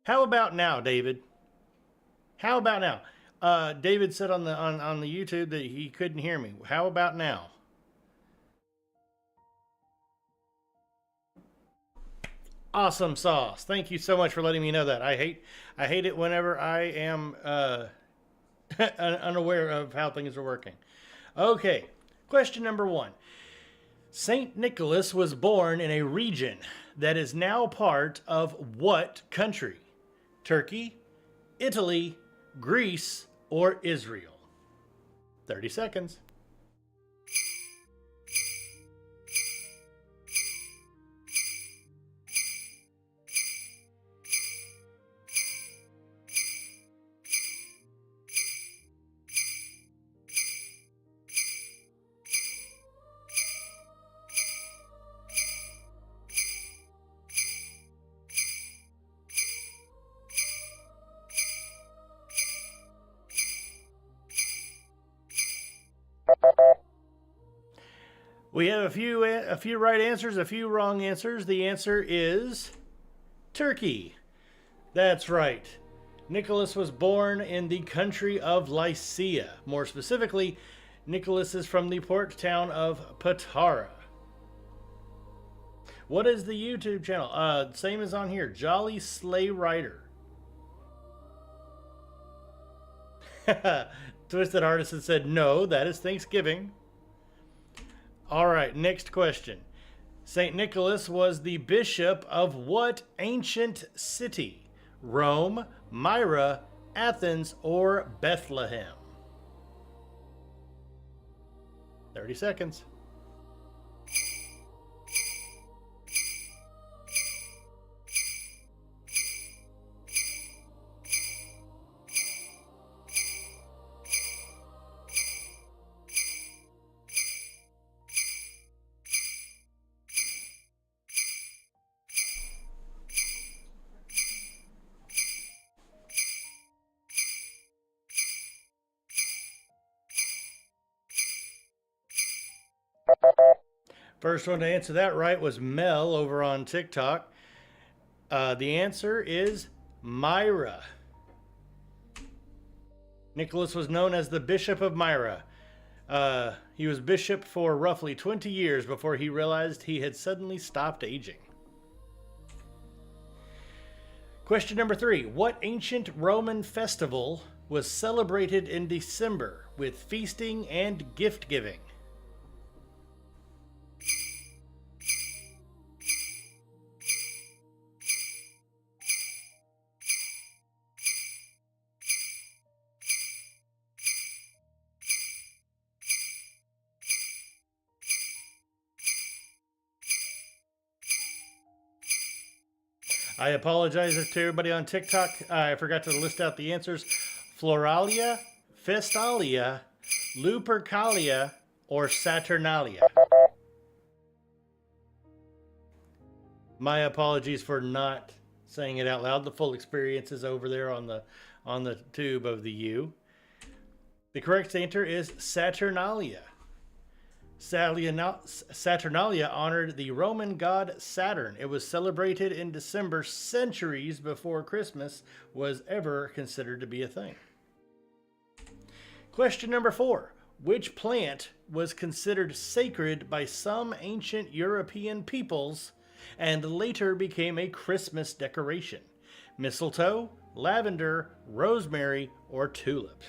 How about now, David? How about now? David said on the YouTube that he couldn't hear me. How about now? Awesome sauce. Thank you so much for letting me know that. I hate it whenever I am unaware of how things are working. Okay, question number one. Saint Nicholas was born in a region that is now part of what country? Turkey, Italy, Greece, or Israel? 30 seconds. We have a few right answers, a few wrong answers. The answer is Turkey. That's right. Nicholas was born in the country of Lycia. More specifically, Nicholas is from the port town of Patara. What is the YouTube channel? Same as on here, Jolly Sleigh Rider. Twisted Artisan said no, that is Thanksgiving. All right, next question. St. Nicholas was the bishop of what ancient city? Rome, Myra, Athens, or Bethlehem? 30 seconds. First one to answer that right was Mel over on TikTok. The answer is Myra. Nicholas was known as the Bishop of Myra. He was bishop for roughly 20 years before he realized he had suddenly stopped aging. Question number 3. What ancient Roman festival was celebrated in December with feasting and gift giving? I apologize to everybody on TikTok. I forgot to list out the answers. Floralia, Festalia, Lupercalia, or Saturnalia. My apologies for not saying it out loud. The full experience is over there on the tube of the U. The correct answer is Saturnalia. Saturnalia honored the Roman god Saturn. It was celebrated in December centuries before Christmas was ever considered to be a thing. Question number 4. Which plant was considered sacred by some ancient European peoples and later became a Christmas decoration? Mistletoe, lavender, rosemary, or tulip?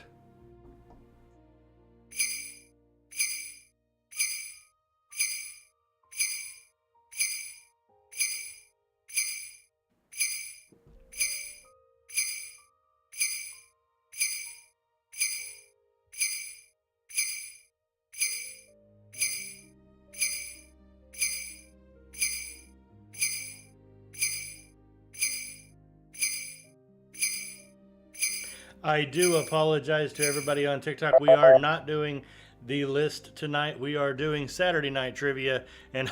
I do apologize to everybody on TikTok. We are not doing the list tonight. We are doing Saturday night trivia. And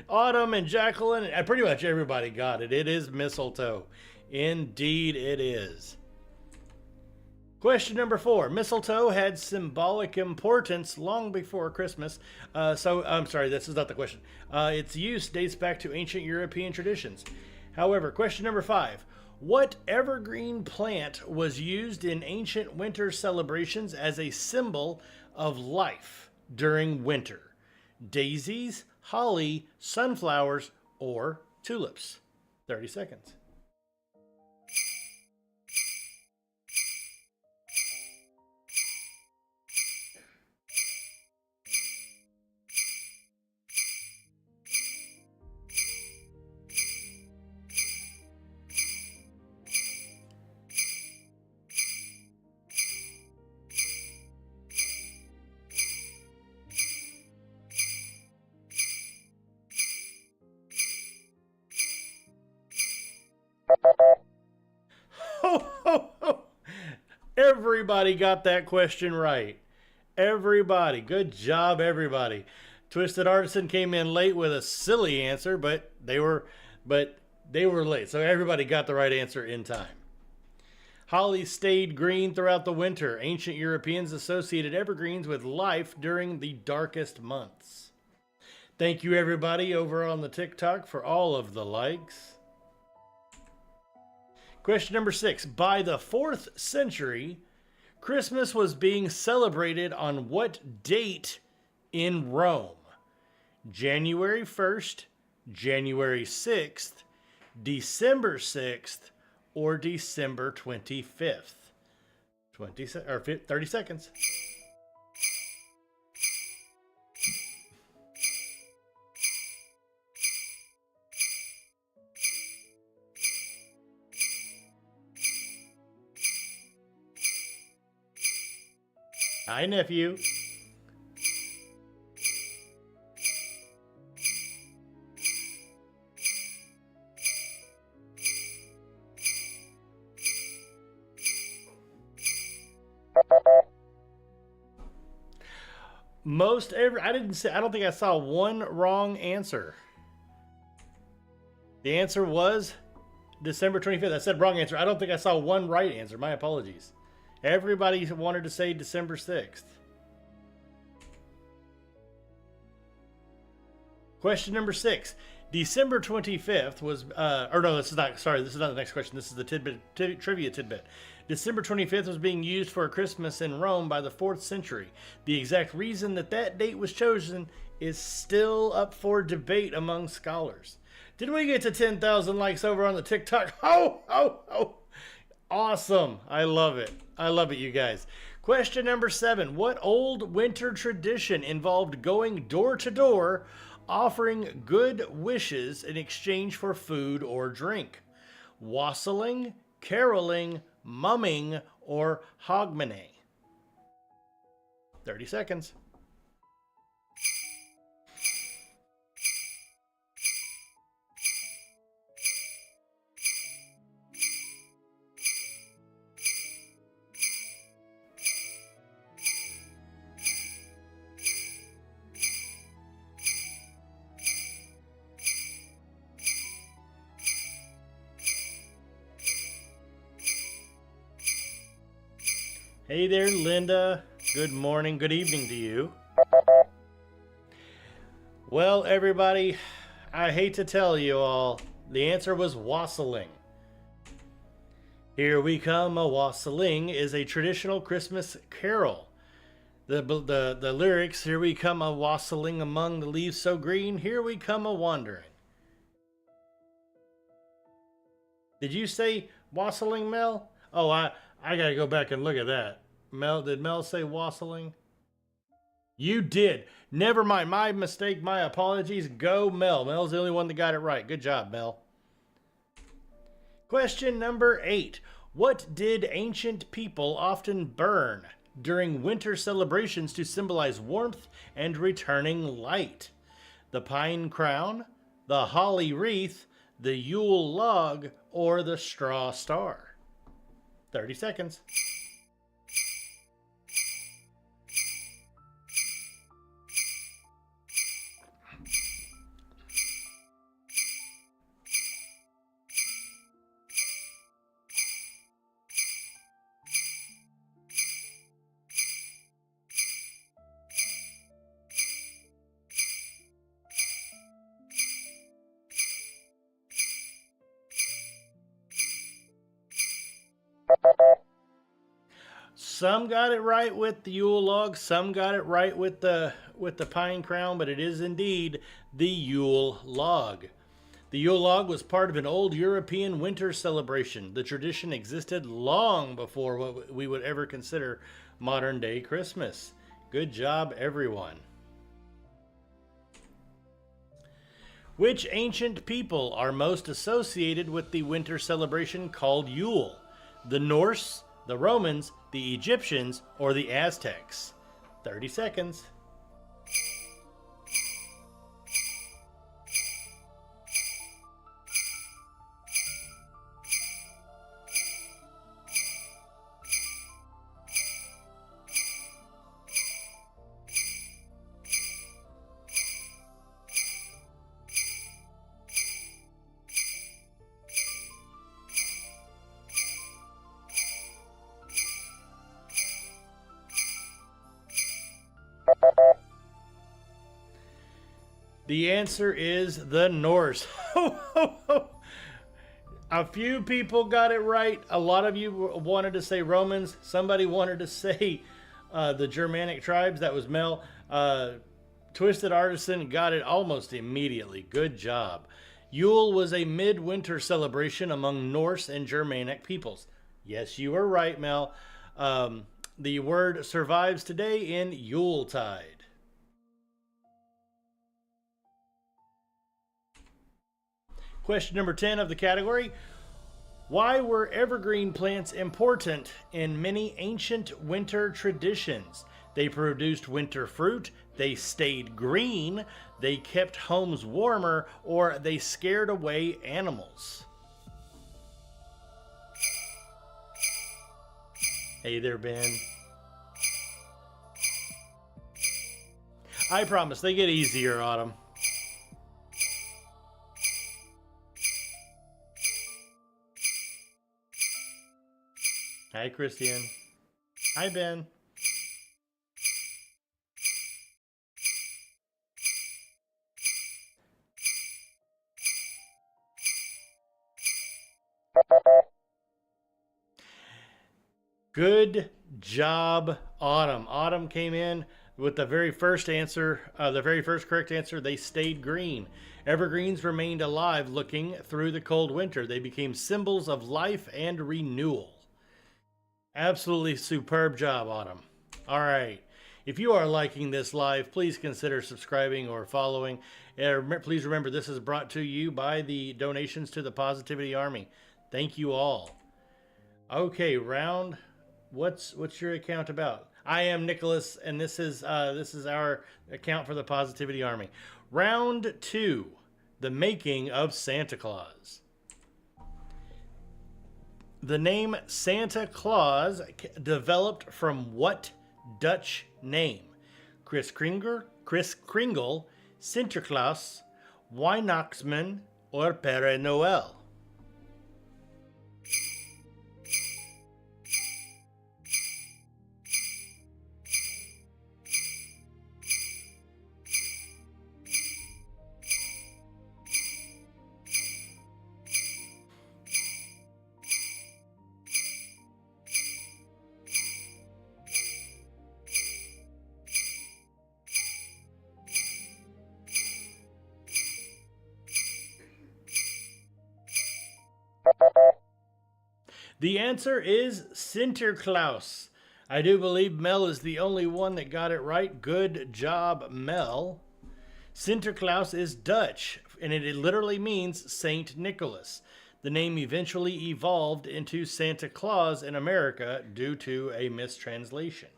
Autumn and Jacqueline, and pretty much everybody got it. It is mistletoe. Indeed, it is. Question number 4. Mistletoe had symbolic importance long before Christmas. I'm sorry, this is not the question. Its use dates back to ancient European traditions. However, question number 5. What evergreen plant was used in ancient winter celebrations as a symbol of life during winter? Daisies, holly, sunflowers, or tulips? 30 seconds. Ho, ho, ho. Everybody got that question right. Everybody. Good job, everybody. Twisted Artisan came in late with a silly answer, but they were late. So everybody got the right answer in time. Holly stayed green throughout the winter. Ancient Europeans associated evergreens with life during the darkest months. Thank you, everybody, over on the TikTok for all of the likes. Question number 6. By the 4th century, Christmas was being celebrated on what date in Rome? January 1st, January 6th, December 6th, or December 25th? 30 seconds. Hi, nephew. I don't think I saw one wrong answer. The answer was December 25th. I said wrong answer. I don't think I saw one right answer. My apologies. Everybody wanted to say December 6th. Question number 6. December 25th was, this is not the next question. This is the trivia tidbit. December 25th was being used for Christmas in Rome by the 4th century. The exact reason that date was chosen is still up for debate among scholars. Did we get to 10,000 likes over on the TikTok? Ho, ho, ho. Awesome. I love it. I love it, you guys. Question number 7. What old winter tradition involved going door to door offering good wishes in exchange for food or drink? Wassailing, caroling, mumming, or hogmanay? 30 seconds. Hey there, Linda. Good morning, good evening to you. Well, everybody, I hate to tell you all, the answer was wassailing. Here We Come a Wassailing is a traditional Christmas carol. The lyrics, here we come a wassailing among the leaves so green, here we come a wandering. Did you say wassailing, Mel? Oh, I gotta go back and look at that. Did Mel say wassailing? You did. Never mind. My mistake. My apologies. Go Mel. Mel's the only one that got it right. Good job, Mel. Question number 8. What did ancient people often burn during winter celebrations to symbolize warmth and returning light? The pine crown, the holly wreath, the Yule log, or the straw star? 30 seconds. Some got it right with the Yule log, some got it right with the pine crown, but it is indeed the Yule log. The Yule log was part of an old European winter celebration. The tradition existed long before what we would ever consider modern day Christmas. Good job, everyone. Which ancient people are most associated with the winter celebration called Yule? The Norse, the Romans, the Egyptians, or the Aztecs? 30 seconds. The answer is the Norse. A few people got it right. A lot of you wanted to say Romans. Somebody wanted to say the Germanic tribes. That was Mel. Twisted Artisan got it almost immediately. Good job. Yule was a midwinter celebration among Norse and Germanic peoples. Yes, you were right, Mel. The word survives today in Yuletide. Question number 10 of the category. Why were evergreen plants important in many ancient winter traditions? They produced winter fruit, they stayed green, they kept homes warmer, or they scared away animals. Hey there, Ben. I promise, they get easier, Autumn. Hi, Christian. Hi, Ben. Good job, Autumn. Autumn came in with the very first answer, the very first correct answer. They stayed green. Evergreens remained alive looking through the cold winter. They became symbols of life and renewal. Absolutely superb job, Autumn. All right. If you are liking this live, please consider subscribing or following. Please remember this is brought to you by the donations to the Positivity Army. Thank you all. Okay, round. What's your account about? I am Nicolas, and this is our account for the Positivity Army. Round 2, the making of Santa Claus. The name Santa Claus developed from what Dutch name? Kris Kringle, Sinterklaas, Weihnachtsmann, or Père Noël? The answer is Sinterklaas. I do believe Mel is the only one that got it right. Good job, Mel. Sinterklaas is Dutch, and it literally means Saint Nicholas. The name eventually evolved into Santa Claus in America due to a mistranslation.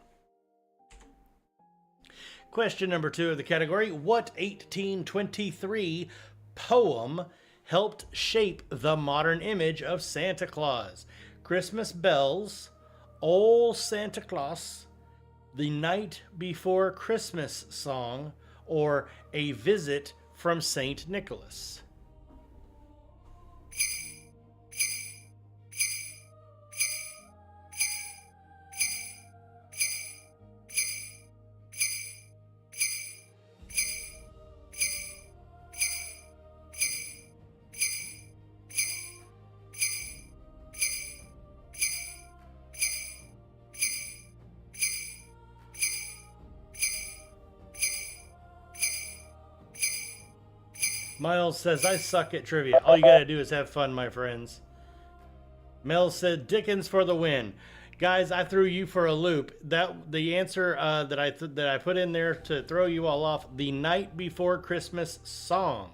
Question number 2 of the category. What 1823 poem helped shape the modern image of Santa Claus? Christmas Bells, Old Santa Claus, The Night Before Christmas Song, or A Visit from St. Nicholas? Miles says, I suck at trivia. All you gotta do is have fun, my friends. Mel said, Dickens for the win. Guys, I threw you for a loop. The answer that I put in there to throw you all off, the Night Before Christmas song.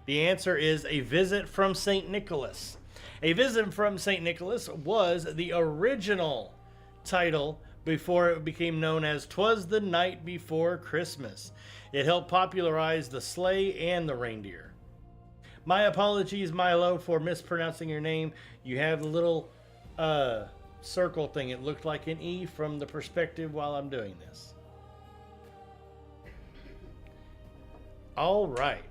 The answer is A Visit from St. Nicholas. A Visit from St. Nicholas was the original title before it became known as 'Twas the Night Before Christmas. It helped popularize the sleigh and the reindeer. My apologies, Milo, for mispronouncing your name. You have the little circle thing. It looked like an E from the perspective while I'm doing this. All right.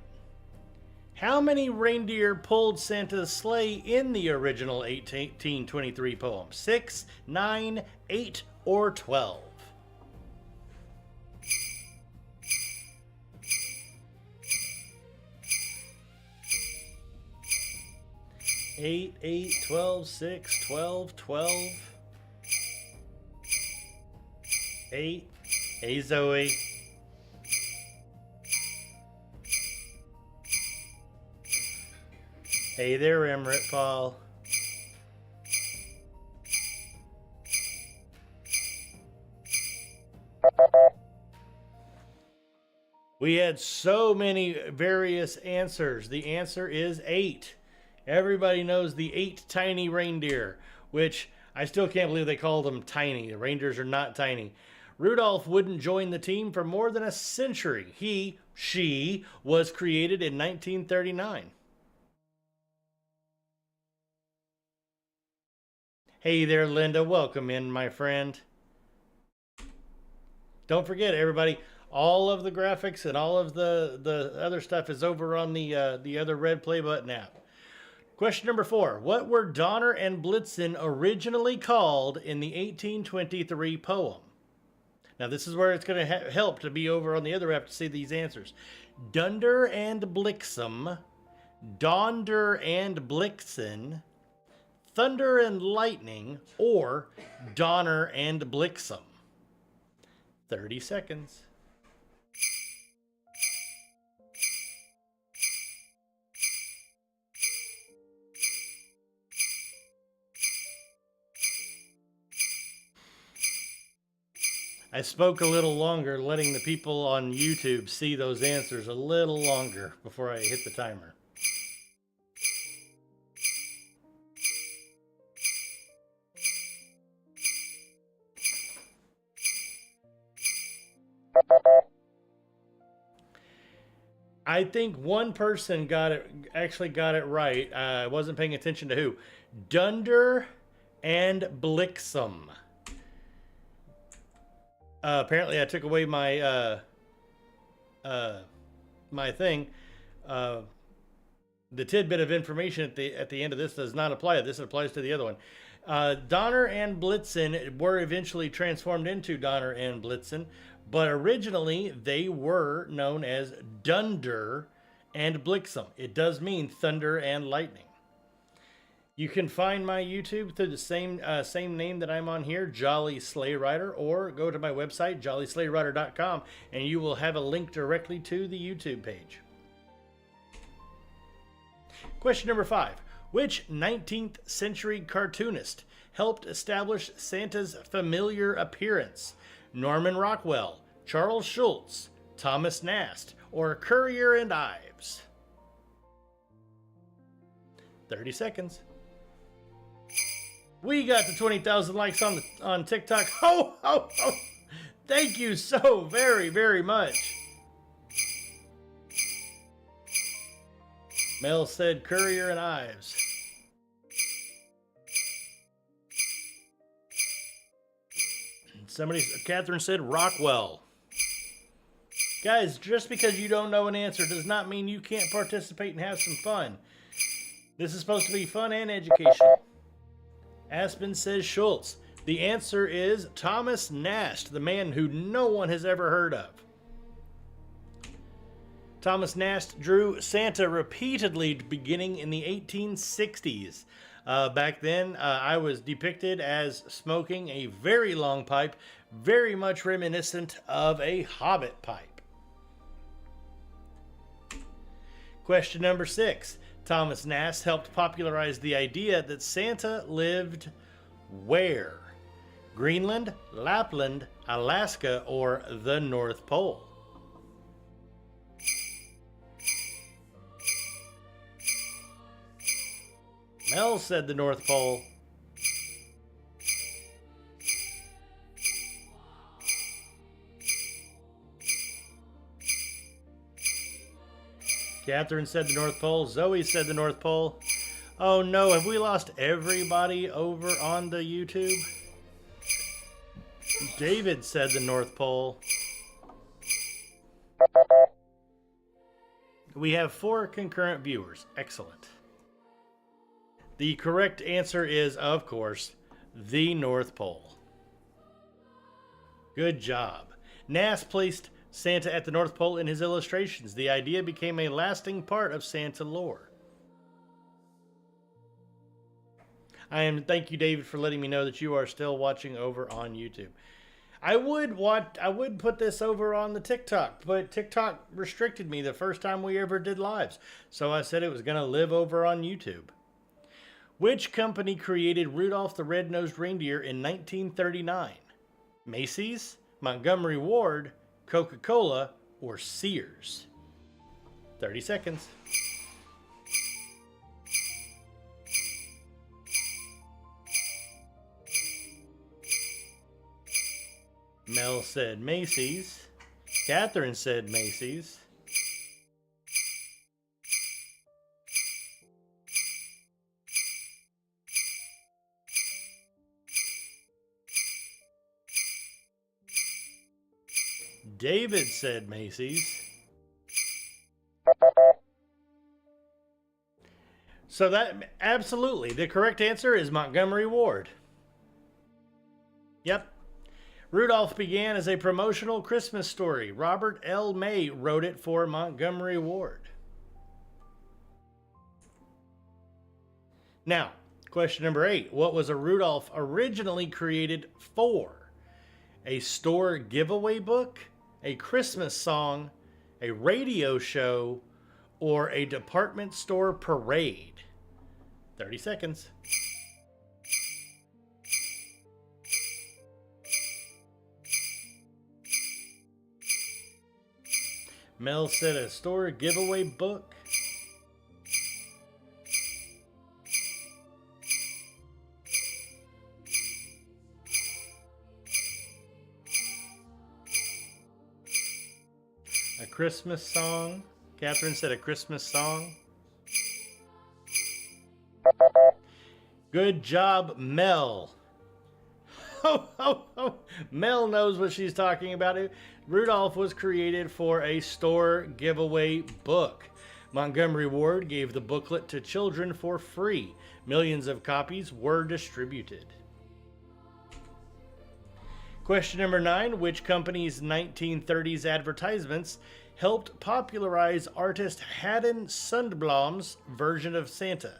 How many reindeer pulled Santa's sleigh in the original 1823 poem? 6, 9, 8, or 12? Eight, 8, 12, 6, 12, 12. 8. Hey, Zoe. Hey there, Emmerich Paul. We had so many various answers. The answer is 8. Everybody knows the 8 tiny reindeer, which I still can't believe they call them tiny. The reindeers are not tiny. Rudolph wouldn't join the team for more than a century. She was created in 1939. Hey there, Linda. Welcome in, my friend. Don't forget, everybody, all of the graphics and all of the other stuff is over on the other red play button app. Question number 4. What were Donner and Blitzen originally called in the 1823 poem? Now, this is where it's going to help to be over on the other app to see these answers. Dunder and Blixen, Donder and Blixen, Thunder and Lightning, or Donner and Blixen. 30 seconds. I spoke a little longer, letting the people on YouTube see those answers a little longer before I hit the timer. I think one person actually got it right. I wasn't paying attention to who. Dunder and Blixen. Apparently I took away my my thing. The tidbit of information at the end of this does not apply to this. It applies to the other one. Donner and Blitzen were eventually transformed into Donner and Blitzen, but originally they were known as Dunder and Blixen. It does mean thunder and lightning. You can find my YouTube through the same name that I'm on here, Jolly Sleigh Rider, or go to my website, jollysleighrider.com, and you will have a link directly to the YouTube page. Question number 5. Which 19th century cartoonist helped establish Santa's familiar appearance? Norman Rockwell, Charles Schulz, Thomas Nast, or Currier and Ives? 30 seconds. We got to 20,000 likes on TikTok. Ho, ho, ho. Thank you so very, very much. Mel said Currier and Ives. Catherine said Rockwell. Guys, just because you don't know an answer does not mean you can't participate and have some fun. This is supposed to be fun and educational. Aspen says Schultz. The answer is Thomas Nast, the man who no one has ever heard of. Thomas Nast drew Santa repeatedly beginning in the 1860s. Back then, I was depicted as smoking a very long pipe, very much reminiscent of a hobbit pipe. Question number 6. Thomas Nast helped popularize the idea that Santa lived where? Greenland, Lapland, Alaska, or the North Pole? Mel said the North Pole. Catherine said the North Pole. Zoe said the North Pole. Oh no, have we lost everybody over on the YouTube? David said the North Pole. We have 4 concurrent viewers. Excellent. The correct answer is, of course, the North Pole. Good job. Nass placed Santa at the North Pole in his illustrations. The idea became a lasting part of Santa lore. Thank you, David, for letting me know that you are still watching over on YouTube. I would put this over on the TikTok, but TikTok restricted me the first time we ever did lives. So I said it was going to live over on YouTube. Which company created Rudolph the Red-Nosed Reindeer in 1939? Macy's, Montgomery Ward, Coca-Cola, or Sears? 30 seconds. Mel said Macy's. Catherine said Macy's. David said Macy's. So that, absolutely, the correct answer is Montgomery Ward. Yep. Rudolph began as a promotional Christmas story. Robert L. May wrote it for Montgomery Ward. Now, question number 8. What was a Rudolph originally created for? A store giveaway book, a Christmas song, a radio show, or a department store parade? 30 seconds. Mel said a store giveaway book. A Christmas song. Catherine said a Christmas song. Good job, Mel. Mel knows what she's talking about. Rudolph was created for a store giveaway book. Montgomery Ward gave the booklet to children for free. Millions of copies were distributed. Question number 9. Which company's 1930s advertisements helped popularize artist Haddon Sundblom's version of Santa?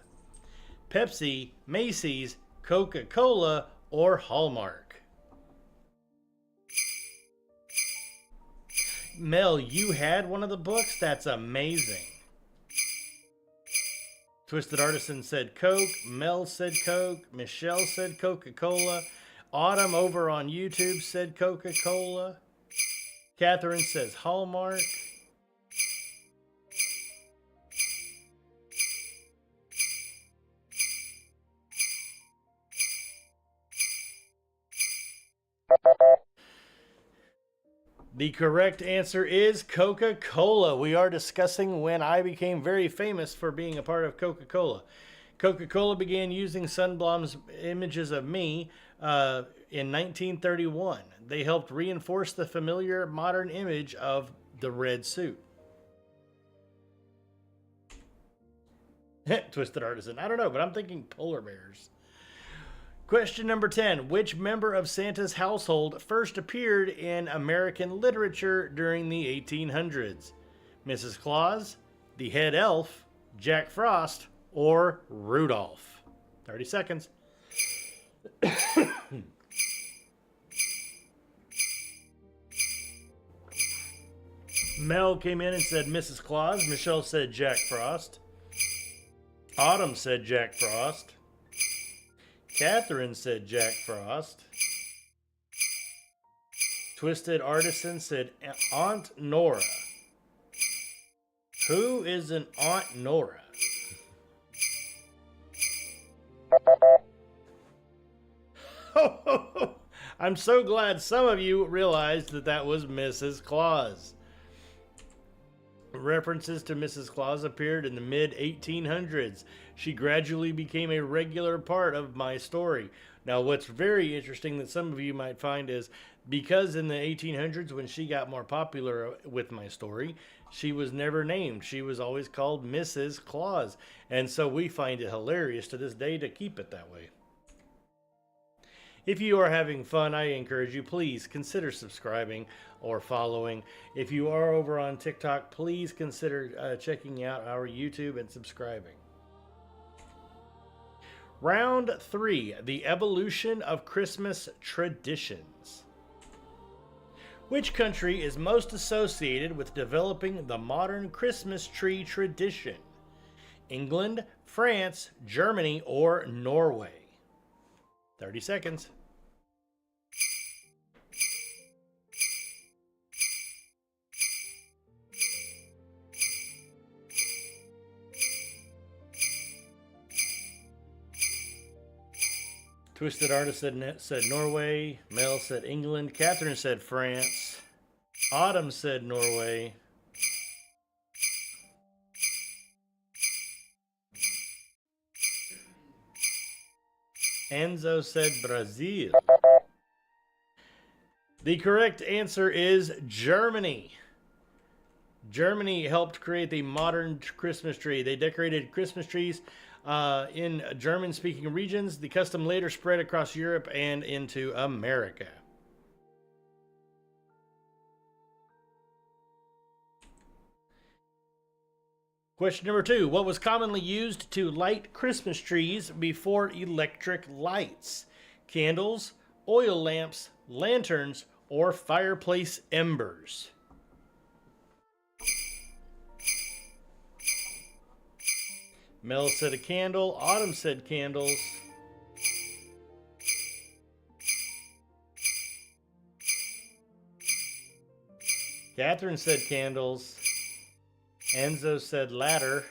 Pepsi, Macy's, Coca-Cola, or Hallmark? Mel, you had one of the books? That's amazing. Twisted Artisan said Coke. Mel said Coke. Michelle said Coca-Cola. Autumn over on YouTube said Coca-Cola. Catherine says Hallmark. The correct answer is Coca-Cola. We are discussing when I became very famous for being a part of Coca-Cola. Coca-Cola began using Sundblom's images of me in 1931. They helped reinforce the familiar modern image of the red suit. Twisted Artisan. I don't know, but I'm thinking polar bears. Question number 10. Which member of Santa's household first appeared in American literature during the 1800s? Mrs. Claus, the head elf, Jack Frost, or Rudolph? 30 seconds. Mel came in and said Mrs. Claus. Michelle said Jack Frost. Autumn said Jack Frost. Catherine said Jack Frost. Twisted Artisan said Aunt Nora. Who is an Aunt Nora? I'm so glad some of you realized that that was Mrs. Claus. References to Mrs. Claus appeared in the mid-1800s. She gradually became a regular part of my story. Now, what's very interesting that some of you might find is because in the 1800s, when she got more popular with my story, she was never named. She was always called Mrs. Claus. And so we find it hilarious to this day to keep it that way. If you are having fun, I encourage you, please consider subscribing or following. If you are over on TikTok, please consider checking out our YouTube and subscribing. Round 3, the evolution of Christmas traditions. Which country is most associated with developing the modern Christmas tree tradition? England, France, Germany, or Norway? 30 seconds. Twisted Artist said Norway. Mel said England. Catherine said France. Autumn said Norway. Enzo said Brazil. The correct answer is Germany. Germany helped create the modern Christmas tree. They decorated Christmas trees in German-speaking regions. The custom later spread across Europe and into America. Question number 2. What was commonly used to light Christmas trees before electric lights? Candles, oil lamps, lanterns, or fireplace embers? Mel said a candle. Autumn said candles. Catherine said candles. Enzo said ladder.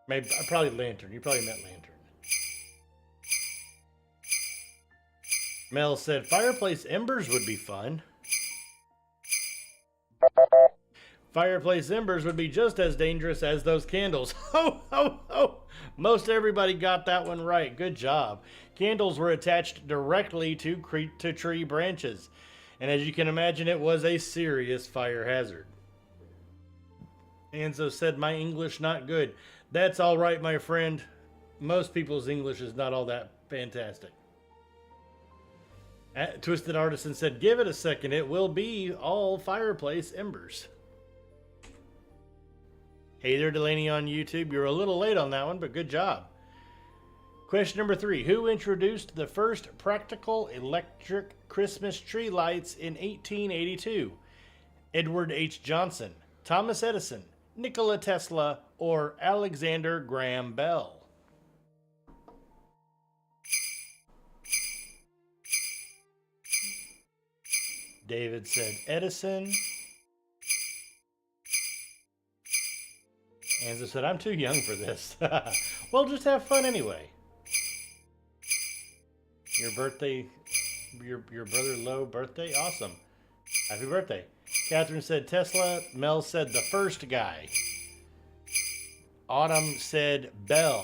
Maybe probably lantern. You probably meant lantern. Mel said fireplace embers would be fun. Fireplace embers would be just as dangerous as those candles. Ho, ho, ho! Most everybody got that one right. Good job. Candles were attached directly to tree branches. And as you can imagine, it was a serious fire hazard. Enzo said, my English not good. That's all right, my friend. Most people's English is not all that fantastic. Twisted Artisan said, give it a second. It will be all fireplace embers. Hey there, Delaney on YouTube. You're a little late on that one, but good job. Question number 3. Who introduced the first practical electric Christmas tree lights in 1882? Edward H. Johnson, Thomas Edison, Nikola Tesla, or Alexander Graham Bell? David said Edison. Anza said, I'm too young for this. Well, just have fun anyway. Your birthday, your brother Lowe birthday? Awesome. Happy birthday. Catherine said Tesla. Mel said the first guy. Autumn said Bell.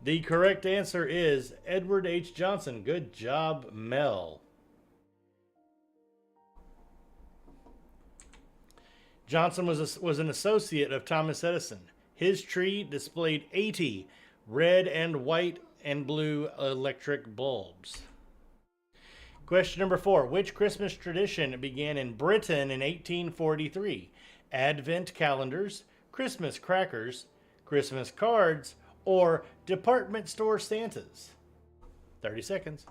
The correct answer is Edward H. Johnson. Good job, Mel. Johnson was an associate of Thomas Edison. His tree displayed 80 red and white and blue electric bulbs. Question number 4. Which Christmas tradition began in Britain in 1843? Advent calendars, Christmas crackers, Christmas cards, or department store Santas? 30 seconds.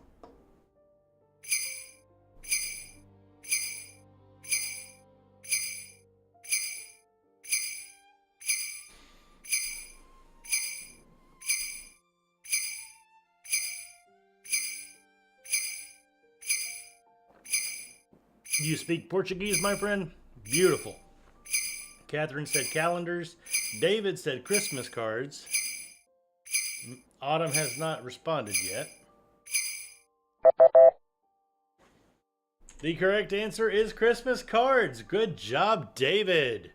You speak Portuguese, my friend? Beautiful. Catherine said calendars. David said Christmas cards. Autumn has not responded yet. The correct answer is Christmas cards. Good job, David.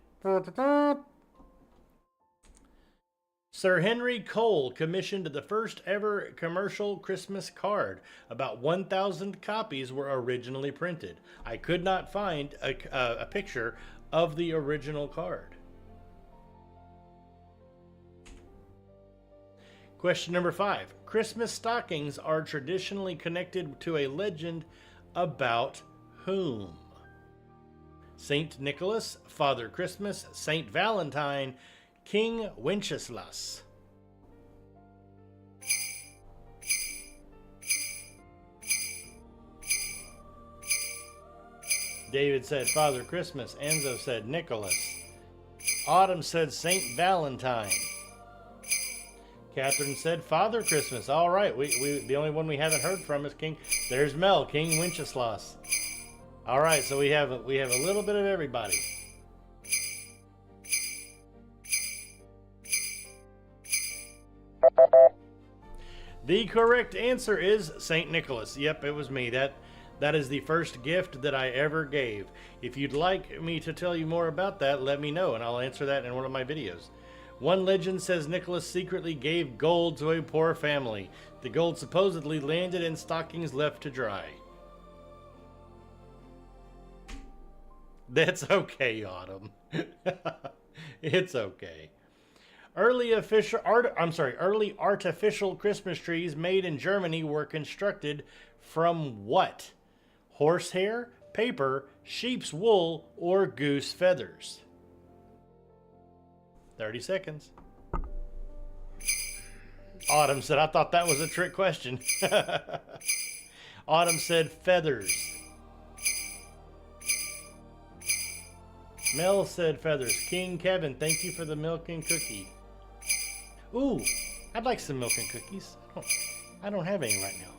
Sir Henry Cole commissioned the first ever commercial Christmas card. About 1,000 copies were originally printed. I could not find a picture of the original card. Question number 5. Christmas stockings are traditionally connected to a legend about whom? Saint Nicholas, Father Christmas, Saint Valentine, King Wenceslas. David said Father Christmas. Enzo said Nicholas. Autumn said Saint Valentine. Catherine said Father Christmas. All right, we the only one we haven't heard from is King. There's Mel, King Wenceslas. All right, so we have a little bit of everybody. The correct answer is Saint Nicholas. Yep, it was me. That is the first gift that I ever gave. If you'd like me to tell you more about that, let me know, and I'll answer that in one of my videos. One legend says Nicholas secretly gave gold to a poor family. The gold supposedly landed in stockings left to dry. That's okay, Autumn. It's okay. Early artificial Christmas trees made in Germany were constructed from what? Horsehair, paper, sheep's wool, or goose feathers? 30 seconds. Autumn said, I thought that was a trick question. Autumn said feathers. Mel said feathers. King Kevin, thank you for the milk and cookie. Ooh, I'd like some milk and cookies. I don't have any right now.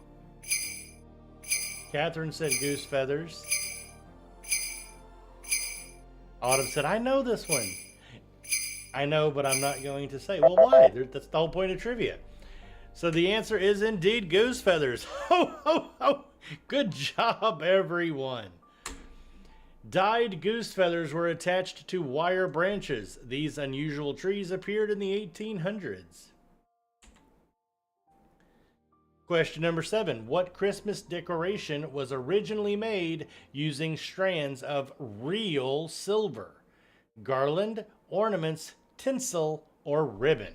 Catherine said goose feathers. Autumn said, I know this one. I know, but I'm not going to say. Well, why? That's the whole point of trivia. So the answer is indeed goose feathers. Ho, ho, ho. Good job, everyone. Dyed goose feathers were attached to wire branches. These unusual trees appeared in the 1800s. Question number 7. What Christmas decoration was originally made using strands of real silver? Garland, ornaments, tinsel, or ribbon?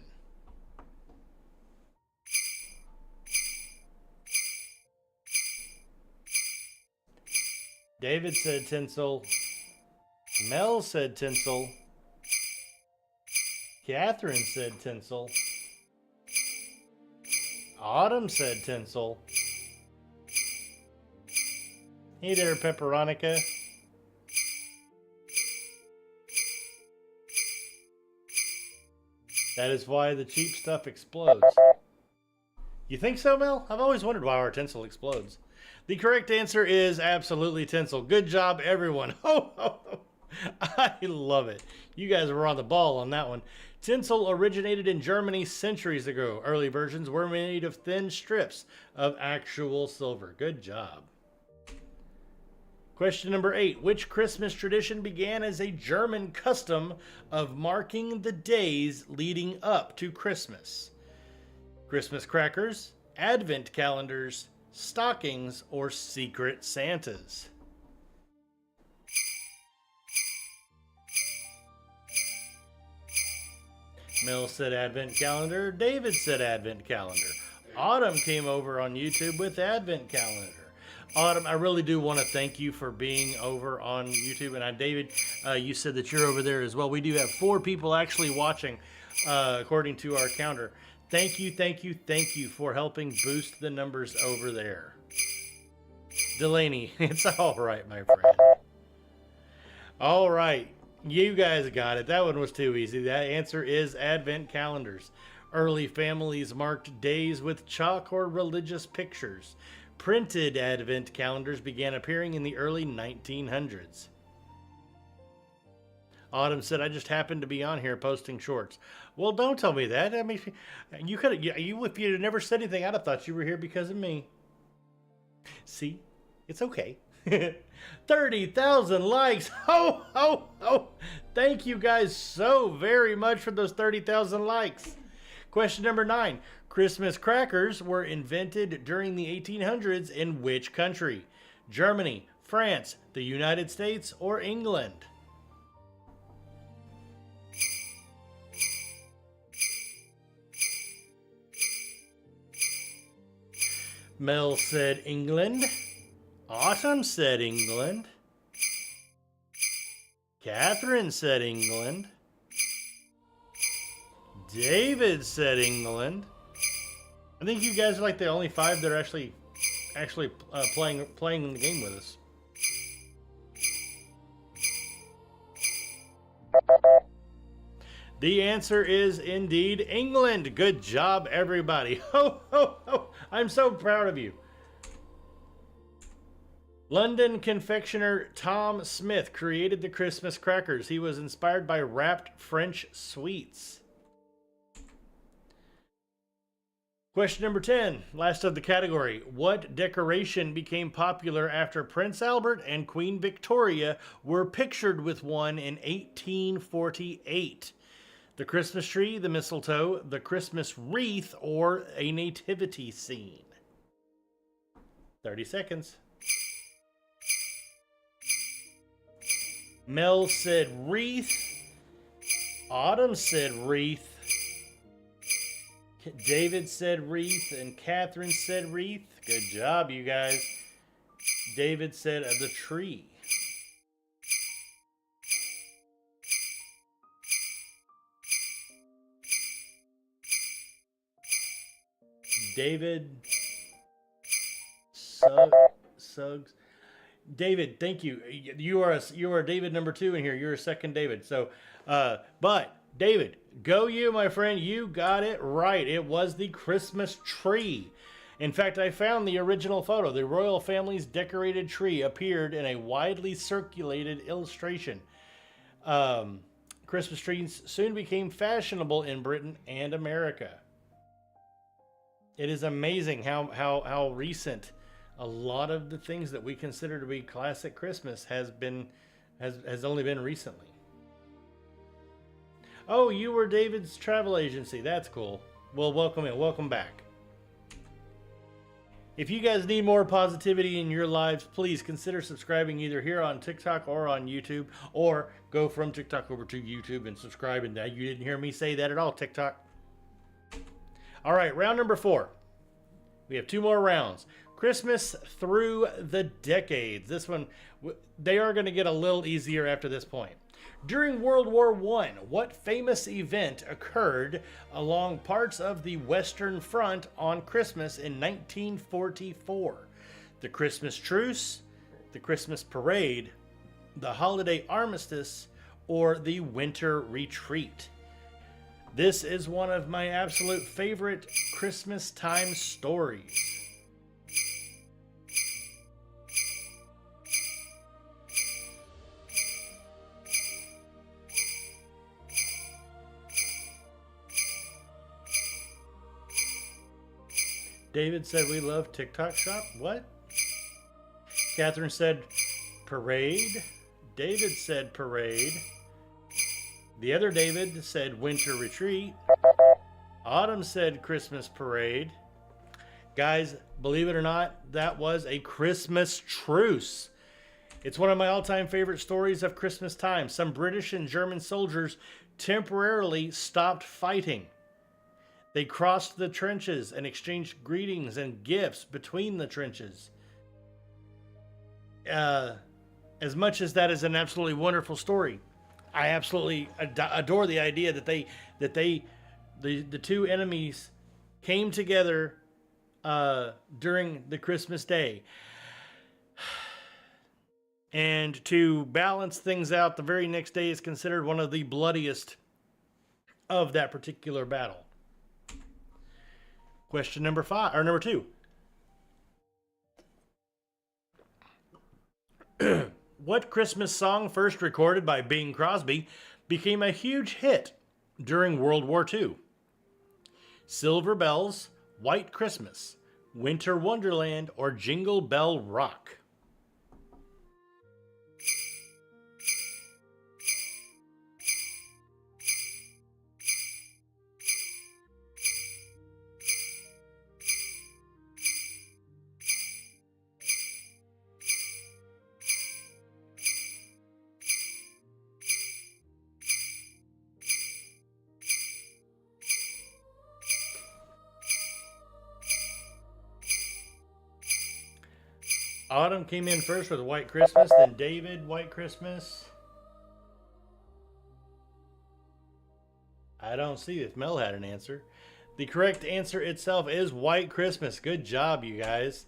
David said tinsel. Mel said tinsel. Catherine said tinsel. Autumn said tinsel. Hey there, Pepperonica. That is why the cheap stuff explodes. You think so, Mel? I've always wondered why our tinsel explodes. The correct answer is absolutely tinsel. Good job, everyone. Ho, ho, ho. I love it. You guys were on the ball on that one. Tinsel originated in Germany centuries ago. Early versions were made of thin strips of actual silver. Good job. Question number 8. Which Christmas tradition began as a German custom of marking the days leading up to Christmas? Christmas crackers, Advent calendars, stockings, or secret Santas? Mel said Advent calendar. David said Advent calendar. Autumn came over on YouTube with Advent calendar. Autumn, I really do want to thank you for being over on YouTube. And David, you said that you're over there as well. We do have 4 people actually watching, according to our counter. Thank you, thank you, thank you for helping boost the numbers over there. Delaney, it's all right, my friend. All right. You guys got it. That one was too easy. That answer is Advent calendars. Early families marked days with chalk or religious pictures. printed advent calendars began appearing in the early 1900s? Autumn said, I just happened to be on here posting shorts. Well, don't tell me that. I mean, you could have, if you had never said anything, I'd have thought you were here because of me. See, it's okay. 30,000 likes. Ho, ho, ho. Thank you guys so very much for those 30,000 likes. Question number 9. Christmas crackers were invented during the 1800s in which country? Germany, France, the United States, or England? Mel said England. Autumn said England. Catherine said England. David said England. I think you guys are like the only 5 that are actually playing the game with us. The answer is indeed England. Good job, everybody. Ho, ho, ho. I'm so proud of you. London confectioner Tom Smith created the Christmas crackers. He was inspired by wrapped French sweets. Question number 10, last of the category. What decoration became popular after Prince Albert and Queen Victoria were pictured with one in 1848? The Christmas tree, the mistletoe, the Christmas wreath, or a nativity scene? 30 seconds. Mel said wreath. Autumn said wreath. David said wreath, and Catherine said wreath. Good job, you guys. David said the tree. David Suggs. David, thank you. You are David number 2 in here. You're a second David. So, but David, go you, my friend. You got it right. It was the Christmas tree. In fact, I found the original photo. The royal family's decorated tree appeared in a widely circulated illustration. Christmas trees soon became fashionable in Britain and America. It is amazing how recent a lot of the things that we consider to be classic Christmas has only been recently. Oh, you were David's travel agency. That's cool. Well, welcome in. Welcome back. If you guys need more positivity in your lives, please consider subscribing either here on TikTok or on YouTube, or go from TikTok over to YouTube and subscribe. And you didn't hear me say that at all, TikTok. All right, round number 4. We have 2 more rounds. Christmas through the decades. This one, they are going to get a little easier after this point. During World War I, what famous event occurred along parts of the Western Front on Christmas in 1944? The Christmas Truce, the Christmas Parade, the Holiday Armistice, or the Winter Retreat? This is one of my absolute favorite Christmas time stories. David said we love TikTok shop. What? Catherine said parade. David said parade. The other David said winter retreat. Autumn said Christmas parade. Guys, believe it or not, that was a Christmas truce. It's one of my all-time favorite stories of Christmas time. Some British and German soldiers temporarily stopped fighting. They crossed the trenches and exchanged greetings and gifts between the trenches. As much as that is an absolutely wonderful story, I absolutely adore the idea that the two enemies came together during the Christmas day. And to balance things out, the very next day is considered one of the bloodiest of that particular battle. Question number 2. What Christmas song, first recorded by Bing Crosby, became a huge hit during World War II? Silver Bells, White Christmas, Winter Wonderland, or Jingle Bell Rock? Autumn came in first with White Christmas, then David, White Christmas. I don't see if Mel had an answer. The correct answer itself is White Christmas. Good job, you guys.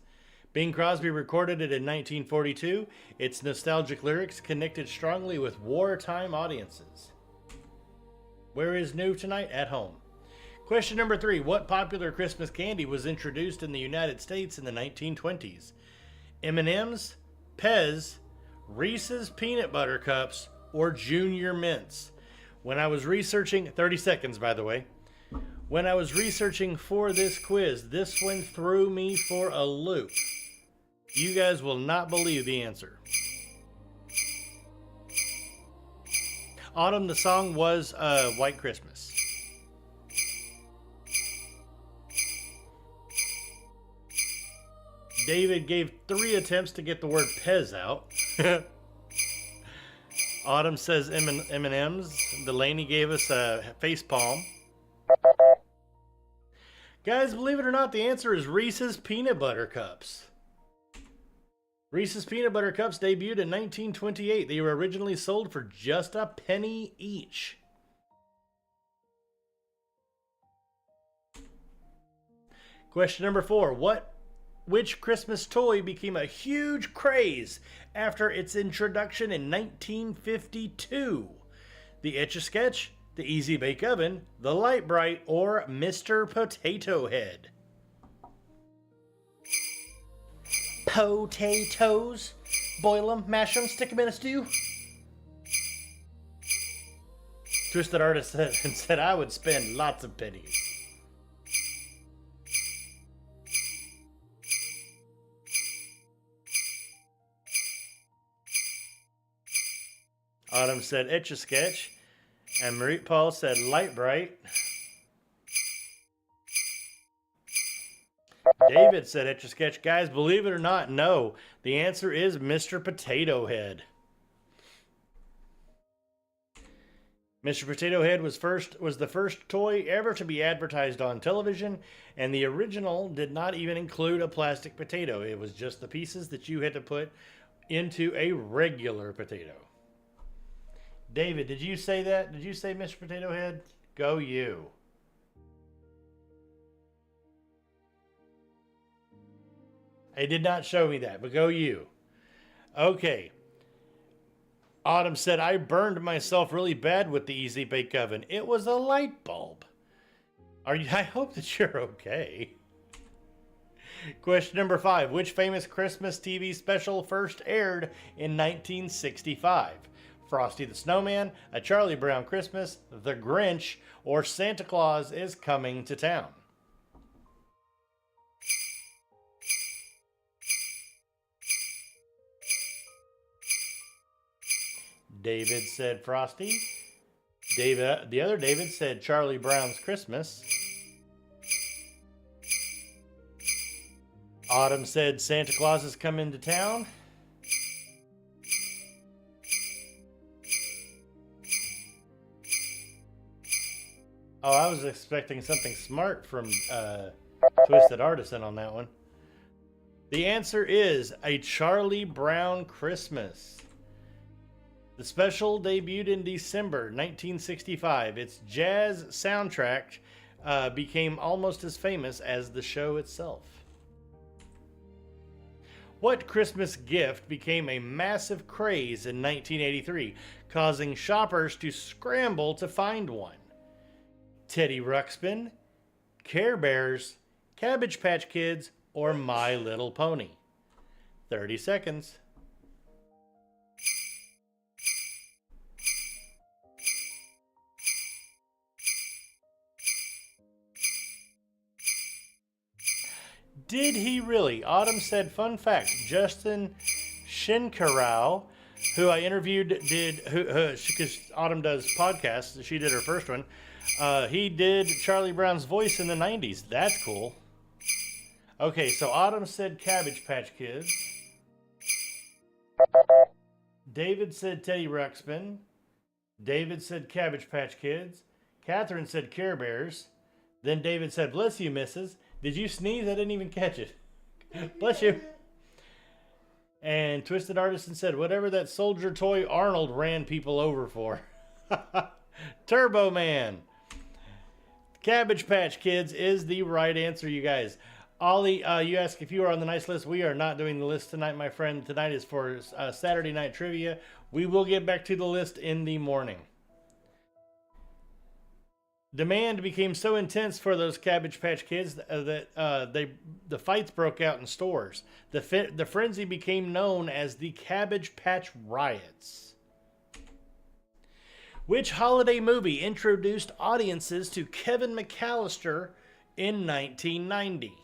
Bing Crosby recorded it in 1942. Its nostalgic lyrics connected strongly with wartime audiences. Where is new tonight? At home. Question number 3. What popular Christmas candy was introduced in the United States in the 1920s? M&M's, Pez, Reese's Peanut Butter Cups, or Junior Mints? When I was researching, 30 seconds by the way, when I was researching for this quiz, this one threw me for a loop. You guys will not believe the answer. Autumn, the song was White Christmas. David gave 3 attempts to get the word Pez out. Autumn says M&M's. Delaney gave us a face palm. Guys, believe it or not, the answer is Reese's Peanut Butter Cups. Reese's Peanut Butter Cups debuted in 1928. They were originally sold for just a penny each. Question number 4. Which Christmas toy became a huge craze after its introduction in 1952? The Etch-a-Sketch, the Easy Bake Oven, the Light Bright, or Mr. Potato Head? Potatoes. Boil them, mash them, stick them in a stew. Twisted Artist said I would spend lots of pennies. Autumn said Etch-a-Sketch, and Marie Paul said Light Bright. David said Etch-a-Sketch. Guys, believe it or not, no. The answer is Mr. Potato Head. Mr. Potato Head was the first toy ever to be advertised on television, and the original did not even include a plastic potato. It was just the pieces that you had to put into a regular potato. David, did you say that? Did you say Mr. Potato Head? Go you. It did not show me that, but go you. Okay. Autumn said, I burned myself really bad with the Easy Bake Oven. It was a light bulb. I hope that you're okay. Question number 5. Which famous Christmas TV special first aired in 1965? Frosty the Snowman, A Charlie Brown Christmas, The Grinch, or Santa Claus is Coming to Town? David said Frosty. The other David said Charlie Brown's Christmas. Autumn said Santa Claus is Coming to Town. Oh, I was expecting something smart from Twisted Artisan on that one. The answer is A Charlie Brown Christmas. The special debuted in December 1965. Its jazz soundtrack became almost as famous as the show itself. What Christmas gift became a massive craze in 1983, causing shoppers to scramble to find one? Teddy Ruxpin, Care Bears, Cabbage Patch Kids, or My Little Pony? 30 seconds. Did he really? Autumn said, fun fact, Justin Shinkarau, who I interviewed, because Autumn does podcasts, she did her first one. He did Charlie Brown's voice in the 90s. That's cool. Okay, so Autumn said Cabbage Patch Kids. David said Teddy Ruxpin. David said Cabbage Patch Kids. Catherine said Care Bears. Then David said, bless you, missus. Did you sneeze? I didn't even catch it. Bless you. And Twisted Artisan said, whatever that soldier toy Arnold ran people over for. Turbo Man. Cabbage Patch Kids is the right answer, you guys. Ollie, you asked if you are on the nice list. We are not doing the list tonight, my friend. Tonight is for Saturday night trivia. We will get back to the list in the morning. Demand became so intense for those Cabbage Patch Kids that the fights broke out in stores. The frenzy became known as the Cabbage Patch Riots. Which holiday movie introduced audiences to Kevin McAllister in 1990?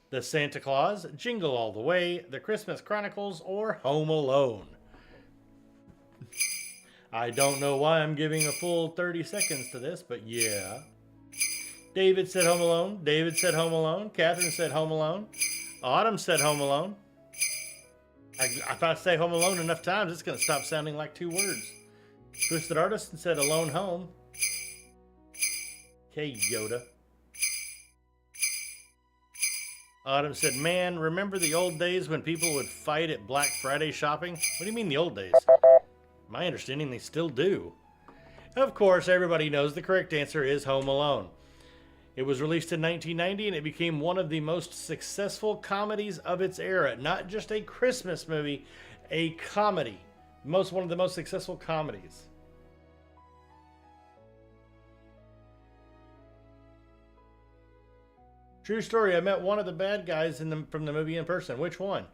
The Santa Claus, Jingle All the Way, The Christmas Chronicles, or Home Alone? I don't know why I'm giving a full 30 seconds to this, but yeah. David said Home Alone. David said Home Alone. Catherine said Home Alone. Autumn said Home Alone. If I say Home Alone enough times, it's going to stop sounding like two words. Twisted Artisan said Alone Home. Okay, Yoda. Autumn said, man, remember the old days when people would fight at Black Friday shopping? What do you mean the old days? My understanding, they still do. Of course, everybody knows the correct answer is Home Alone. It was released in 1990 and it became one of the most successful comedies of its era. Not just a Christmas movie, a comedy. One of the most successful comedies. True story, I met one of the bad guys from the movie in person. Which one?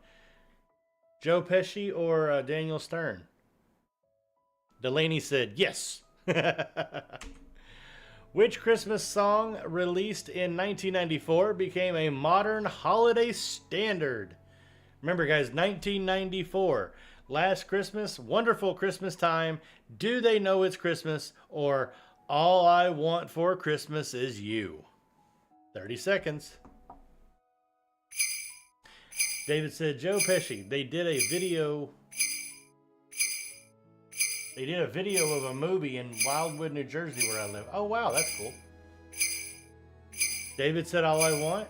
Joe Pesci or Daniel Stern? Delaney said, yes. Which Christmas song released in 1994 became a modern holiday standard? Remember, guys, 1994. Last Christmas, Wonderful Christmas Time, Do They Know It's Christmas, or All I Want for Christmas Is You. 30 seconds. David said, Joe Pesci. They did a video of a movie in Wildwood, New Jersey, where I live. Oh, wow, that's cool. David said, All I Want.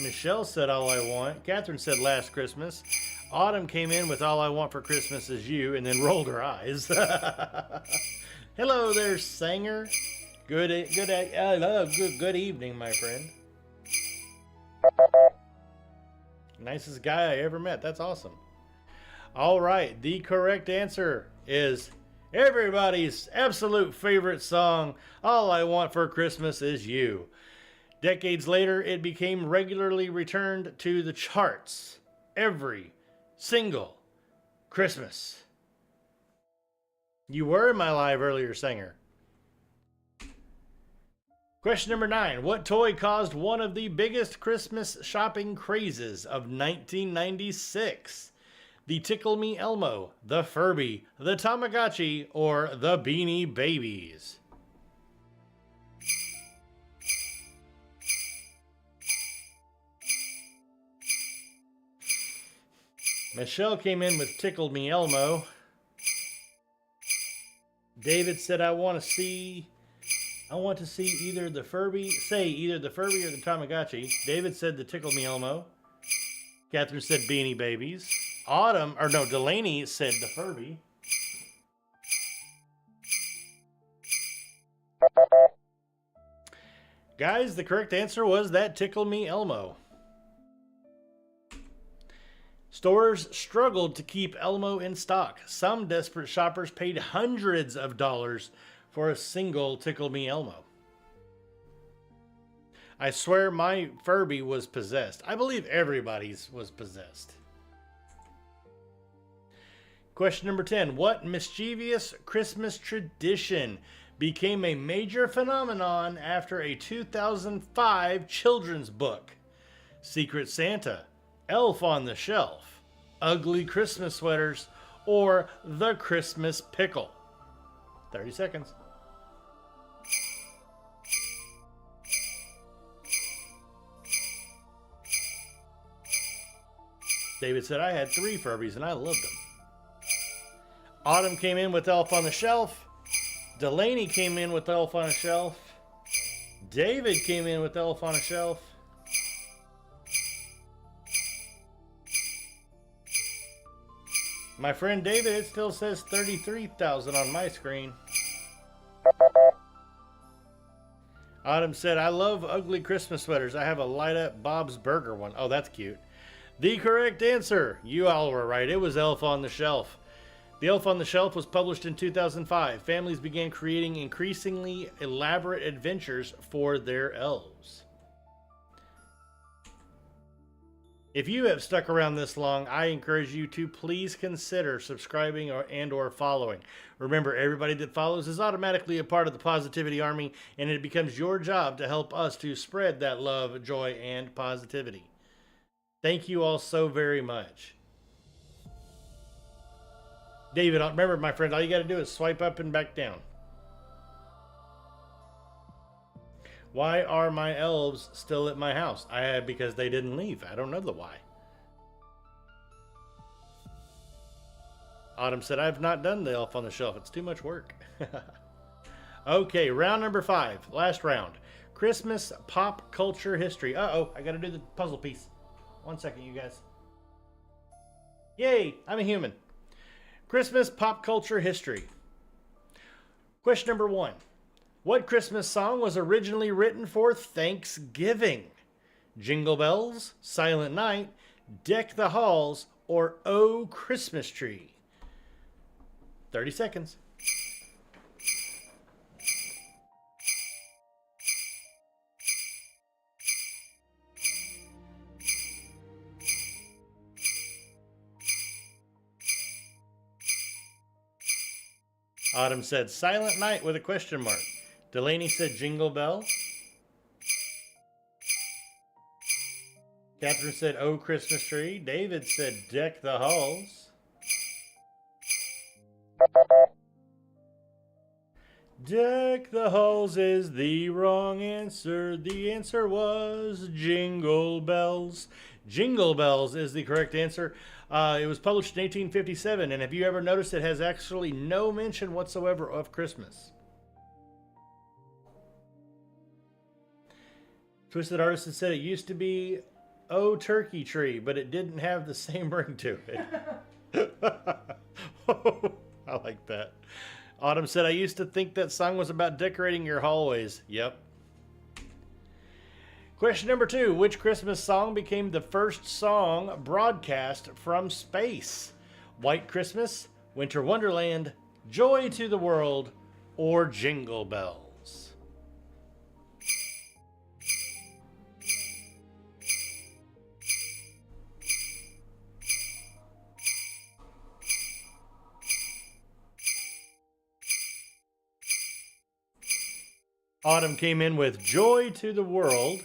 Michelle said, All I Want. Catherine said, Last Christmas. Autumn came in with All I Want for Christmas Is You and then rolled her eyes. Hello there, Sanger. Good evening, my friend. Nicest guy I ever met. That's awesome. All right, the correct answer is everybody's absolute favorite song, All I Want for Christmas Is You. Decades later, it became regularly returned to the charts every single Christmas. You were in my live earlier, Sanger. Question number 9. What toy caused one of the biggest Christmas shopping crazes of 1996? The Tickle Me Elmo, the Furby, the Tamagotchi, or the Beanie Babies? Michelle came in with Tickle Me Elmo. David said, I want to see either the Furby or the Tamagotchi. David said the Tickle Me Elmo. Catherine said Beanie Babies. Delaney said the Furby. Guys, the correct answer was that Tickle Me Elmo. Stores struggled to keep Elmo in stock. Some desperate shoppers paid hundreds of dollars for a single Tickle Me Elmo. I swear my Furby was possessed. I believe everybody's was possessed. Question number 10. What mischievous Christmas tradition became a major phenomenon after a 2005 children's book? Secret Santa, Elf on the Shelf, Ugly Christmas Sweaters, or The Christmas Pickle? 30 seconds. David said, I had 3 Furbies and I loved them. Autumn came in with Elf on the Shelf. Delaney came in with Elf on a Shelf. David came in with Elf on a Shelf. My friend David, it still says 33,000 on my screen. Autumn said, I love ugly Christmas sweaters. I have a light up Bob's Burger one. Oh, that's cute. The correct answer. You all were right. It was Elf on the Shelf. The Elf on the Shelf was published in 2005. Families began creating increasingly elaborate adventures for their elves. If you have stuck around this long, I encourage you to please consider subscribing or following. Remember, everybody that follows is automatically a part of the Positivity Army, and it becomes your job to help us to spread that love, joy, and positivity. Thank you all so very much. David, remember, my friend, all you got to do is swipe up and back down. Why are my elves still at my house? Because they didn't leave. I don't know the why. Autumn said, I've not done the Elf on the Shelf. It's too much work. Okay, round number 5. Last round. Christmas pop culture history. Uh-oh, I got to do the puzzle piece. 1 second, you guys. Yay, I'm a human. Christmas pop culture history. Question number 1. What Christmas song was originally written for Thanksgiving? Jingle Bells, Silent Night, Deck the Halls, or Oh Christmas Tree? 30 seconds. Autumn said Silent Night with a question mark. Delaney said Jingle Bell. Catherine said Oh Christmas Tree. David said Deck the Halls. Deck the Halls is the wrong answer. The answer was Jingle Bells. Jingle Bells is the correct answer. It was published in 1857, and have you ever noticed it has actually no mention whatsoever of Christmas? Twisted Artisan said it used to be Oh Turkey Tree, but it didn't have the same ring to it. I like that. Autumn said, I used to think that song was about decorating your hallways. Yep. Question number 2. Which Christmas song became the first song broadcast from space? White Christmas, Winter Wonderland, Joy to the World, or Jingle Bells? Autumn came in with Joy to the World.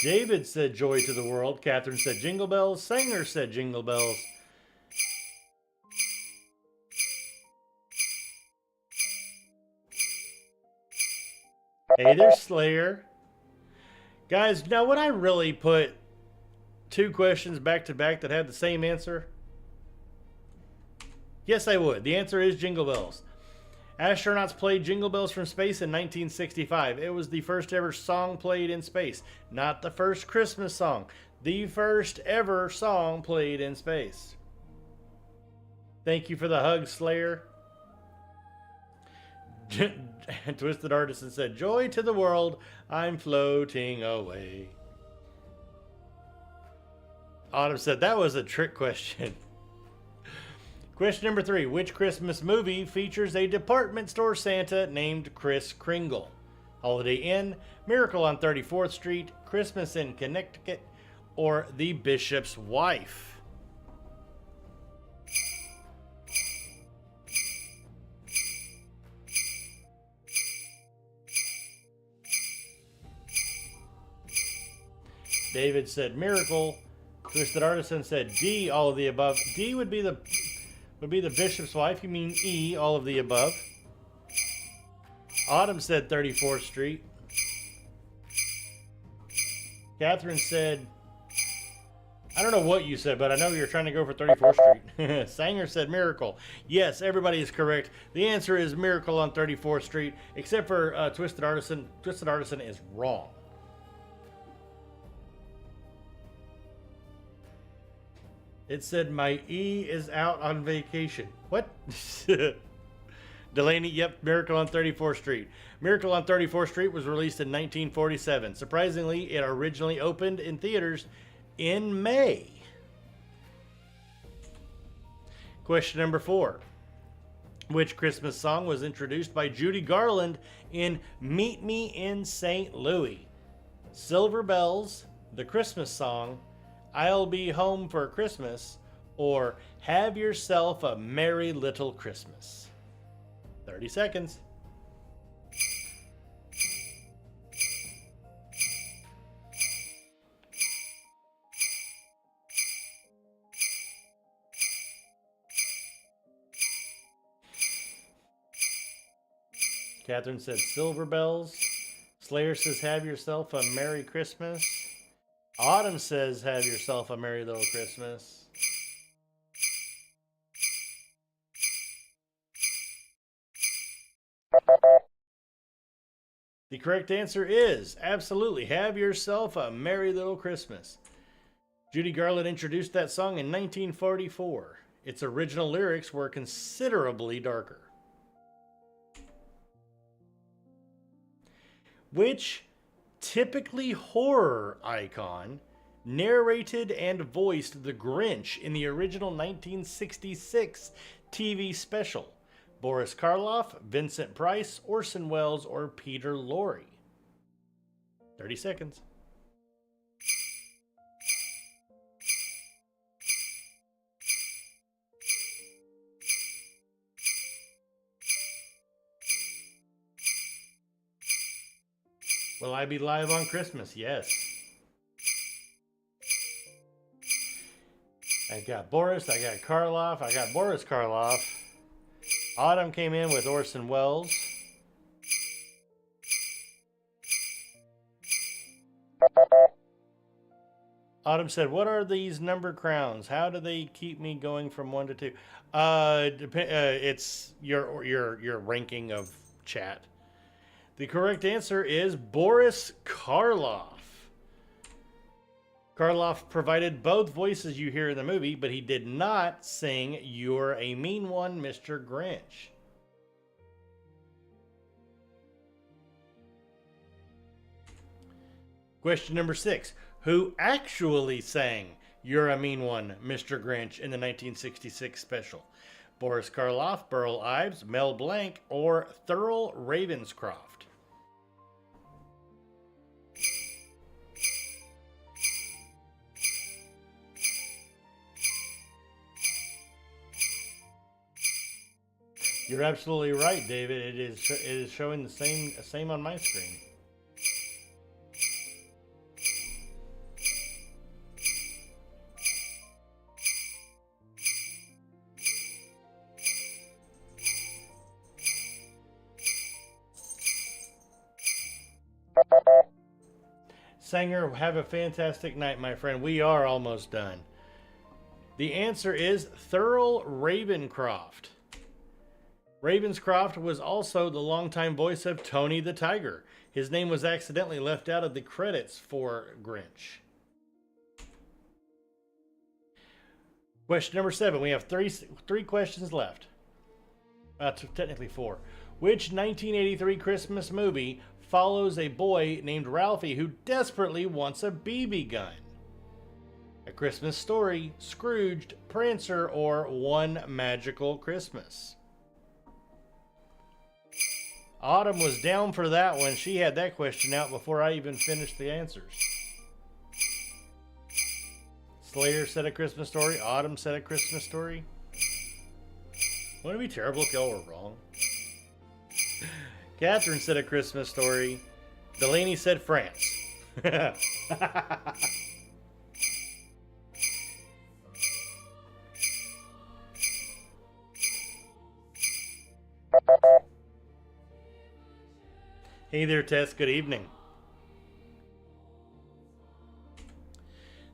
David said Joy to the World. Catherine said Jingle Bells. Sanger said Jingle Bells. Hey there, Slayer. Guys, now would I really put 2 questions back to back that had the same answer? Yes, I would. The answer is Jingle Bells. Astronauts played Jingle Bells from Space in 1965. It was the first ever song played in space. Not the first Christmas song. The first ever song played in space. Thank you for the hug, Slayer. Twisted Artisan said, Joy to the world, I'm floating away. Autumn said, that was a trick question. Question number 3. Which Christmas movie features a department store Santa named Kris Kringle? Holiday Inn, Miracle on 34th Street, Christmas in Connecticut, or The Bishop's Wife? David said Miracle. Twisted Artisan said D, all of the above. D would be the bishop's wife. You mean E, all of the above. Autumn said 34th Street. Catherine said, I don't know what you said, but I know you're trying to go for 34th Street. Sanger said Miracle. Yes, everybody is correct. The answer is Miracle on 34th Street, except for Twisted Artisan. Twisted Artisan is wrong. It said my E is out on vacation. What? Delaney, yep, Miracle on 34th Street. Miracle on 34th Street was released in 1947. Surprisingly, it originally opened in theaters in May. Question number 4. Which Christmas song was introduced by Judy Garland in Meet Me in St. Louis? Silver Bells, The Christmas Song, I'll Be Home for Christmas, or Have Yourself a Merry Little Christmas? 30 seconds. Catherine said Silver Bells. Slayer says Have Yourself a Merry Christmas. Autumn says Have Yourself a Merry Little Christmas. The correct answer is absolutely Have Yourself a Merry Little Christmas. Judy Garland introduced that song in 1944. Its original lyrics were considerably darker. Which typically horror icon narrated and voiced the Grinch in the original 1966 TV special? Boris Karloff, Vincent Price, Orson Welles, or Peter Lorre? 30 seconds. Will I be live on Christmas? Yes. I got Boris, I got Karloff, I got Boris Karloff. Autumn came in with Orson Welles. Autumn said, "What are these number crowns? How do they keep me going from 1 to 2?" It's your ranking of chat. The correct answer is Boris Karloff. Karloff provided both voices you hear in the movie, but he did not sing You're a Mean One, Mr. Grinch. Question number 6. Who actually sang You're a Mean One, Mr. Grinch in the 1966 special? Boris Karloff, Burl Ives, Mel Blanc, or Thurl Ravenscroft? You're absolutely right, David. It is showing the same on my screen. Sanger, have a fantastic night, my friend. We are almost done. The answer is Thurl Ravenscroft. Ravenscroft was also the longtime voice of Tony the Tiger. His name was accidentally left out of the credits for Grinch. Question number 7. We have three questions left. Technically 4. Which 1983 Christmas movie follows a boy named Ralphie who desperately wants a BB gun? A Christmas Story, Scrooged, Prancer, or One Magical Christmas? Autumn was down for that one. She had that question out before I even finished the answers. Slayer said A Christmas Story. Autumn said A Christmas Story. Wouldn't it be terrible if y'all were wrong? Catherine said A Christmas Story. Delaney said France. Hey there, Tess. Good evening.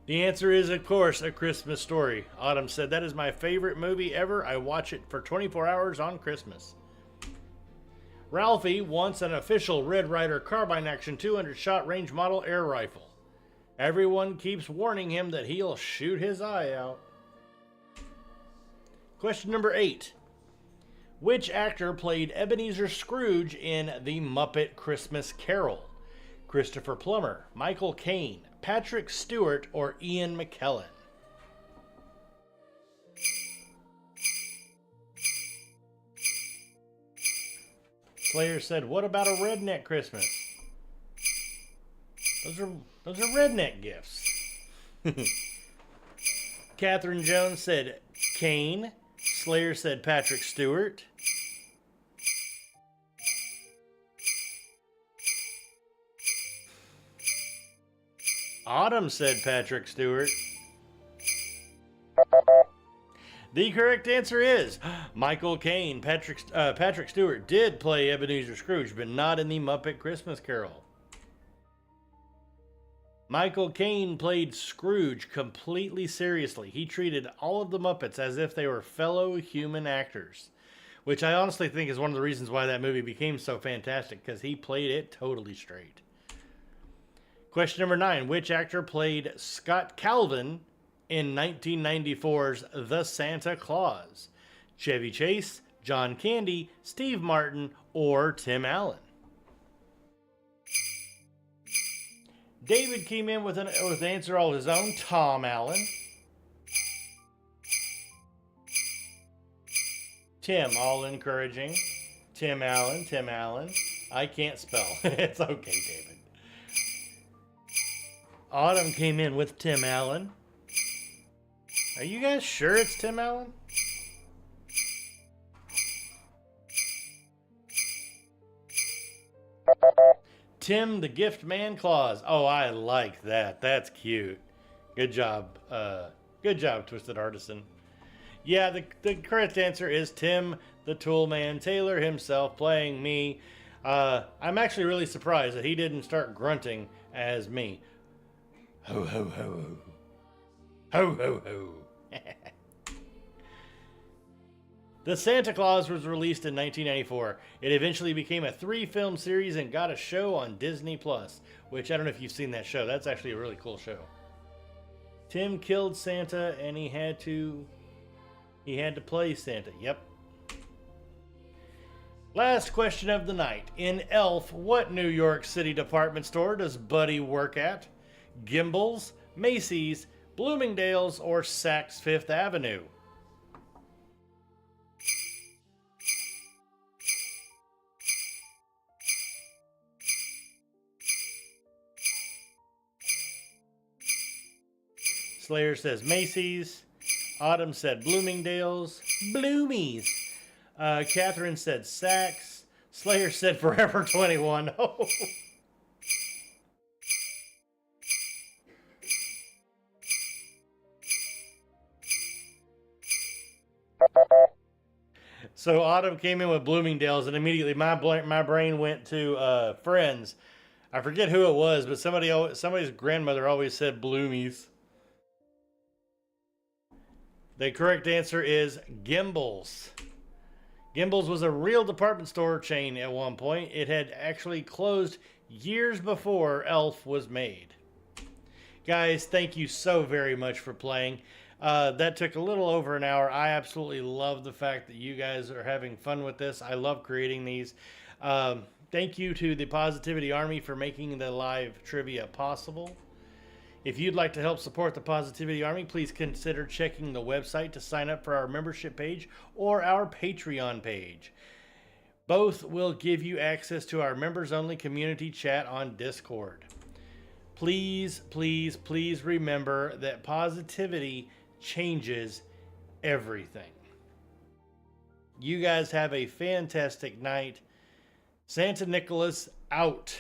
The answer is, of course, A Christmas Story. Autumn said, that is my favorite movie ever. I watch it for 24 hours on Christmas. Ralphie wants an official Red Ryder carbine action 200-shot range model air rifle. Everyone keeps warning him that he'll shoot his eye out. Question number 8. Which actor played Ebenezer Scrooge in The Muppet Christmas Carol? Christopher Plummer, Michael Caine, Patrick Stewart, or Ian McKellen? Slayer said, what about a redneck Christmas? Those are redneck gifts. Catherine Jones said Caine. Slayer said Patrick Stewart. Autumn said Patrick Stewart. The correct answer is Michael Caine. Patrick Stewart did play Ebenezer Scrooge, but not in the Muppet Christmas Carol. Michael Caine played Scrooge completely seriously. He treated all of the Muppets as if they were fellow human actors, which I honestly think is one of the reasons why that movie became so fantastic, because he played it totally straight. Question number 9. Which actor played Scott Calvin in 1994's The Santa Claus? Chevy Chase, John Candy, Steve Martin, or Tim Allen? David came in with an answer all his own. Tom Allen. Tim, all encouraging. Tim Allen. I can't spell. It's okay, David. Autumn came in with Tim Allen. Are you guys sure it's Tim Allen? Tim the Gift Man Claus. Oh, I like that. That's cute. Good job. Good job, Twisted Artisan. Yeah, the correct answer is Tim the Toolman Taylor himself playing me. I'm actually really surprised that he didn't start grunting as me. Ho, ho, ho. Ho, ho, ho. The Santa Claus was released in 1994. It eventually became a 3-film series and got a show on Disney+, which I don't know if you've seen that show. That's actually a really cool show. Tim killed Santa and he had to play Santa. Yep. Last question of the night. In Elf, what New York City department store does Buddy work at? Gimbel's, Macy's, Bloomingdale's, or Saks Fifth Avenue? Slayer says Macy's. Autumn said Bloomingdale's. Bloomies. Catherine said Saks. Slayer said Forever 21. Oh. So Autumn came in with Bloomingdale's, and immediately my brain went to Friends. I forget who it was, but somebody's grandmother always said Bloomies. The correct answer is Gimbel's. Gimbel's was a real department store chain at one point. It had actually closed years before Elf was made. Guys, thank you so very much for playing. That took a little over an hour. I absolutely love the fact that you guys are having fun with this. I love creating these. Thank you to the Positivity Army for making the live trivia possible. If you'd like to help support the Positivity Army, please consider checking the website to sign up for our membership page or our Patreon page. Both will give you access to our members-only community chat on Discord. Please, please, please remember that positivity changes everything. You guys have a fantastic night. Santa Nicolas out.